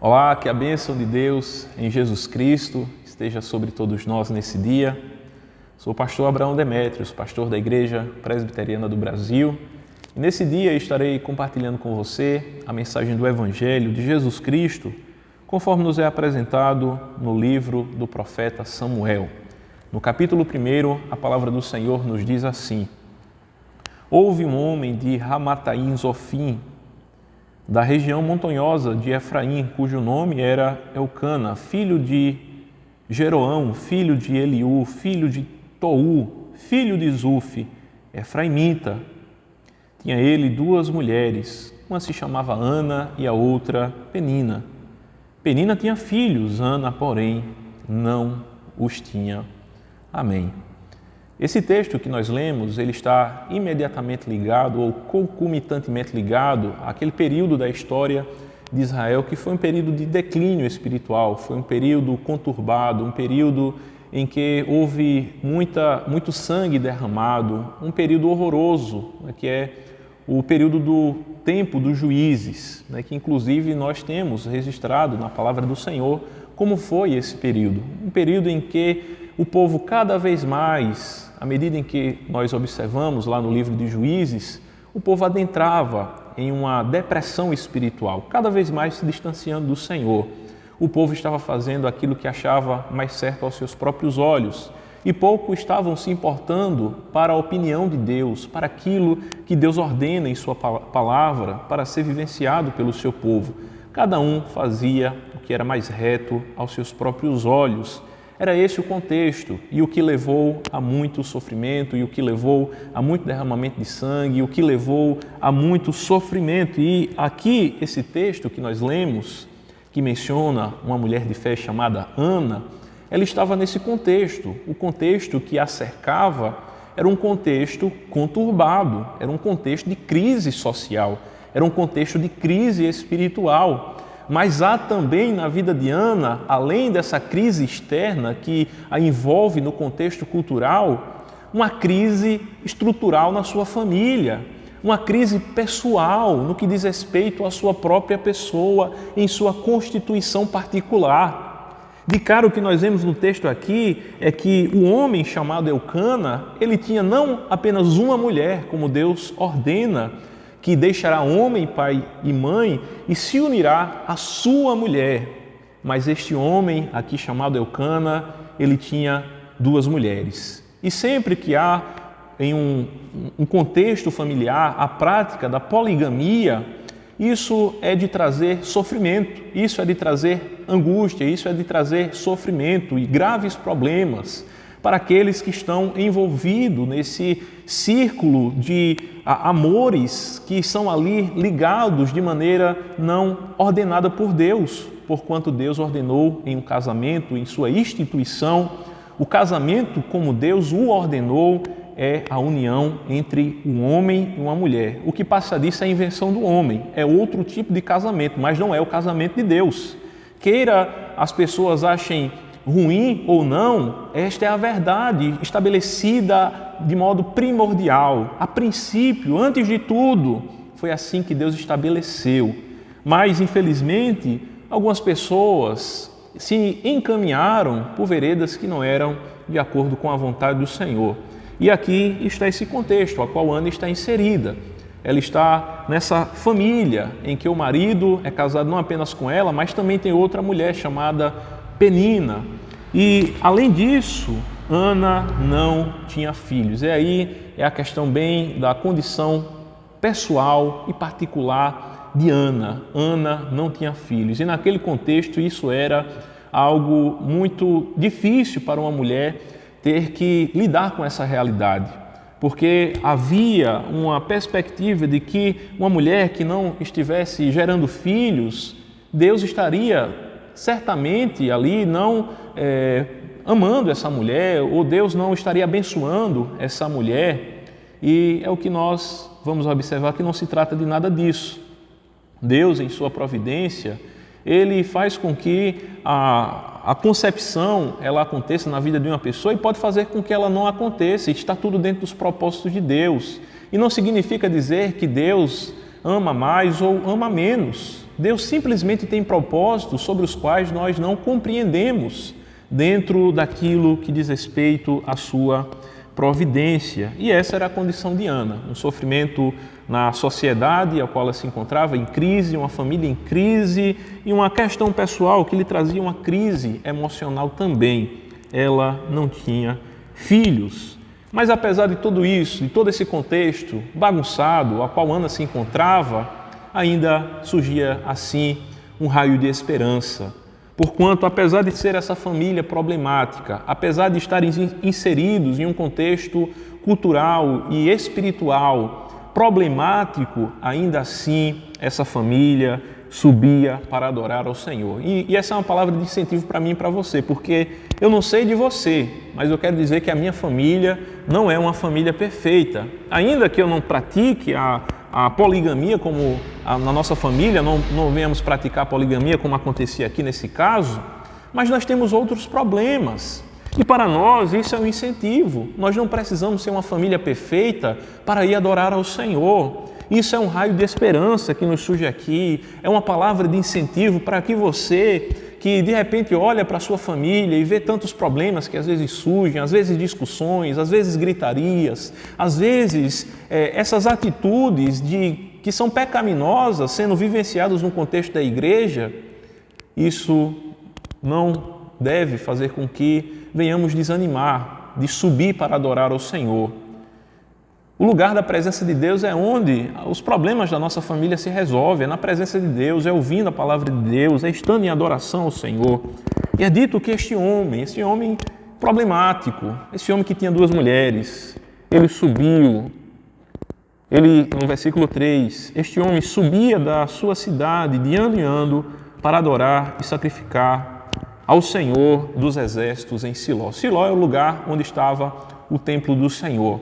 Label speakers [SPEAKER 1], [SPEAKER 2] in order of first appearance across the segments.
[SPEAKER 1] Olá, que a bênção de Deus em Jesus Cristo esteja sobre todos nós nesse dia. Sou o pastor Abraão Demétrios, pastor da Igreja Presbiteriana do Brasil. E nesse dia estarei compartilhando com você a mensagem do Evangelho de Jesus Cristo, conforme nos é apresentado no livro do profeta Samuel. No capítulo 1, a palavra do Senhor nos diz assim: Houve um homem de Ramataim Zofim, da região montanhosa de Efraim, cujo nome era Elcana, filho de Jeroão, filho de Eliú, filho de Tou, filho de Zufi, efraimita. Tinha ele 2 mulheres, uma se chamava Ana e a outra Penina. Penina tinha filhos, Ana, porém, não os tinha. Amém. Esse texto que nós lemos, ele está imediatamente ligado ou concomitantemente ligado àquele período da história de Israel que foi um período de declínio espiritual, foi um período conturbado, um período em que houve muito sangue derramado, um período horroroso, que é o período do tempo dos juízes, que inclusive nós temos registrado na palavra do Senhor como foi esse período. Um período em que o povo cada vez mais, à medida em que nós observamos lá no livro de Juízes, o povo adentrava em uma depressão espiritual, cada vez mais se distanciando do Senhor. O povo estava fazendo aquilo que achava mais certo aos seus próprios olhos e pouco estavam se importando para a opinião de Deus, para aquilo que Deus ordena em sua palavra para ser vivenciado pelo seu povo. Cada um fazia o que era mais reto aos seus próprios olhos. Era esse o contexto e o que levou a muito sofrimento, e o que levou a muito derramamento de sangue, e o que levou a muito sofrimento. E aqui esse texto que nós lemos, que menciona uma mulher de fé chamada Ana, ela estava nesse contexto. O contexto que a cercava era um contexto conturbado, era um contexto de crise social, era um contexto de crise espiritual. Mas há também na vida de Ana, além dessa crise externa que a envolve no contexto cultural, uma crise estrutural na sua família, uma crise pessoal no que diz respeito à sua própria pessoa, em sua constituição particular. De cara, o que nós vemos no texto aqui é que o homem chamado Elcana, ele tinha não apenas uma mulher, como Deus ordena, que deixará homem, pai e mãe e se unirá à sua mulher. Mas este homem, aqui chamado Elcana, ele tinha 2 mulheres. E sempre que há em um contexto familiar a prática da poligamia, isso é de trazer sofrimento, isso é de trazer angústia, isso é de trazer sofrimento e graves problemas para aqueles que estão envolvidos nesse círculo de amores que são ali ligados de maneira não ordenada por Deus, porquanto Deus ordenou em um casamento, em sua instituição, o casamento como Deus o ordenou é a união entre um homem e uma mulher. O que passa disso é a invenção do homem, é outro tipo de casamento, mas não é o casamento de Deus. Queira as pessoas achem ruim ou não, esta é a verdade estabelecida de modo primordial. A princípio, antes de tudo, foi assim que Deus estabeleceu. Mas, infelizmente, algumas pessoas se encaminharam por veredas que não eram de acordo com a vontade do Senhor. E aqui está esse contexto, a qual Ana está inserida. Ela está nessa família em que o marido é casado não apenas com ela, mas também tem outra mulher chamada Penina. E, além disso, Ana não tinha filhos. E aí é a questão bem da condição pessoal e particular de Ana. Ana não tinha filhos. E naquele contexto isso era algo muito difícil para uma mulher ter que lidar com essa realidade. Porque havia uma perspectiva de que uma mulher que não estivesse gerando filhos, Deus estaria certamente ali não amando essa mulher, ou Deus não estaria abençoando essa mulher. E é o que nós vamos observar, que não se trata de nada disso. Deus, em sua providência, Ele faz com que a concepção ela aconteça na vida de uma pessoa e pode fazer com que ela não aconteça. Está tudo dentro dos propósitos de Deus. E não significa dizer que Deus ama mais ou ama menos. Deus simplesmente tem propósitos sobre os quais nós não compreendemos dentro daquilo que diz respeito à sua providência. E essa era a condição de Ana, um sofrimento na sociedade a qual ela se encontrava, em crise, uma família em crise e uma questão pessoal que lhe trazia uma crise emocional também. Ela não tinha filhos. Mas apesar de tudo isso, de todo esse contexto bagunçado a qual Ana se encontrava, ainda surgia assim um raio de esperança. Porquanto, apesar de ser essa família problemática, apesar de estarem inseridos em um contexto cultural e espiritual problemático, ainda assim essa família subia para adorar ao Senhor. E essa é uma palavra de incentivo para mim e para você, porque eu não sei de você, mas eu quero dizer que a minha família não é uma família perfeita. Ainda que eu não pratique a poligamia como na nossa família, não venhamos praticar a poligamia como acontecia aqui nesse caso, mas nós temos outros problemas. E para nós isso é um incentivo. Nós não precisamos ser uma família perfeita para ir adorar ao Senhor. Isso é um raio de esperança que nos surge aqui, é uma palavra de incentivo para que você, que de repente olha para a sua família e vê tantos problemas que às vezes surgem, às vezes discussões, às vezes gritarias, às vezes essas atitudes que são pecaminosas sendo vivenciadas no contexto da igreja, isso não deve fazer com que venhamos desanimar de subir para adorar ao Senhor. O lugar da presença de Deus é onde os problemas da nossa família se resolvem, é na presença de Deus, é ouvindo a palavra de Deus, é estando em adoração ao Senhor. E é dito que esse homem problemático, esse homem que tinha 2 mulheres, ele subiu, no versículo 3, este homem subia da sua cidade de ano em ano para adorar e sacrificar ao Senhor dos exércitos em Siló. Siló é o lugar onde estava o templo do Senhor.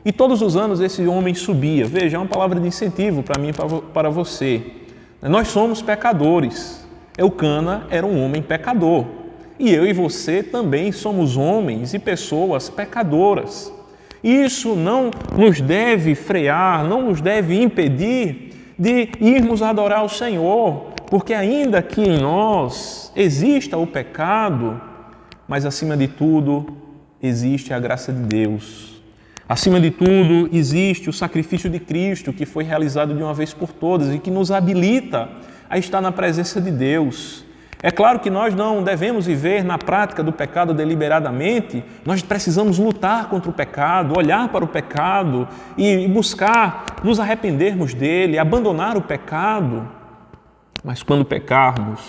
[SPEAKER 1] E todos os anos esse homem subia. Veja, é uma palavra de incentivo para mim e para você. Nós somos pecadores. Eucana era um homem pecador. E eu e você também somos homens e pessoas pecadoras. Isso não nos deve frear, não nos deve impedir de irmos adorar o Senhor, porque ainda que em nós exista o pecado, mas acima de tudo existe a graça de Deus. Acima de tudo, existe o sacrifício de Cristo que foi realizado de uma vez por todas e que nos habilita a estar na presença de Deus. É claro que nós não devemos viver na prática do pecado deliberadamente, nós precisamos lutar contra o pecado, olhar para o pecado e buscar nos arrependermos dele, abandonar o pecado. Mas quando pecarmos,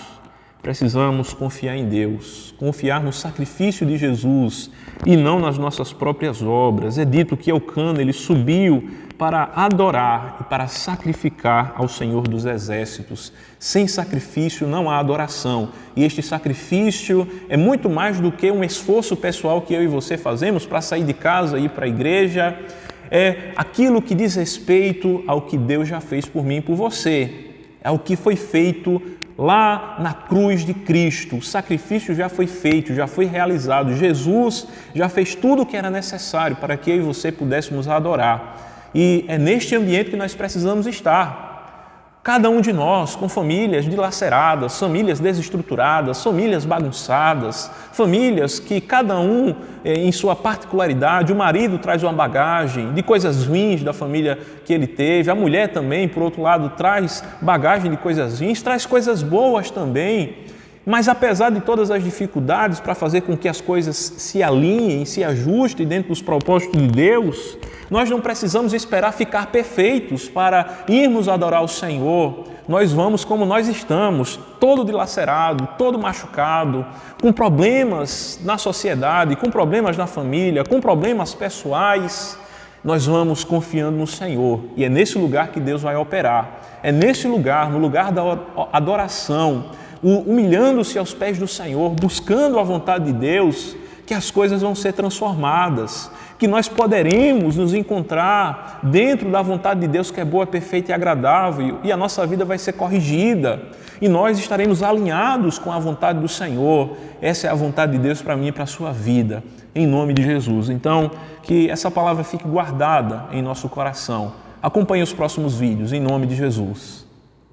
[SPEAKER 1] precisamos confiar em Deus, confiar no sacrifício de Jesus e não nas nossas próprias obras. É dito que Eucana, ele subiu para adorar e para sacrificar ao Senhor dos Exércitos. Sem sacrifício não há adoração. E este sacrifício é muito mais do que um esforço pessoal que eu e você fazemos para sair de casa e ir para a igreja. É aquilo que diz respeito ao que Deus já fez por mim e por você. É o que foi feito lá na cruz de Cristo. O sacrifício já foi feito, já foi realizado. Jesus já fez tudo o que era necessário para que eu e você pudéssemos adorar. E é neste ambiente que nós precisamos estar. Cada um de nós com famílias dilaceradas, famílias desestruturadas, famílias bagunçadas, famílias que cada um em sua particularidade, o marido traz uma bagagem de coisas ruins da família que ele teve, a mulher também, por outro lado, traz bagagem de coisas ruins, traz coisas boas também. Mas apesar de todas as dificuldades para fazer com que as coisas se alinhem, se ajustem dentro dos propósitos de Deus, nós não precisamos esperar ficar perfeitos para irmos adorar o Senhor. Nós vamos como nós estamos, todo dilacerado, todo machucado, com problemas na sociedade, com problemas na família, com problemas pessoais. Nós vamos confiando no Senhor e é nesse lugar que Deus vai operar. É nesse lugar, no lugar da adoração, humilhando-se aos pés do Senhor, buscando a vontade de Deus, que as coisas vão ser transformadas, que nós poderemos nos encontrar dentro da vontade de Deus que é boa, perfeita e agradável, e a nossa vida vai ser corrigida, e nós estaremos alinhados com a vontade do Senhor. Essa é a vontade de Deus para mim e para a sua vida, em nome de Jesus. Então, que essa palavra fique guardada em nosso coração. Acompanhe os próximos vídeos, em nome de Jesus.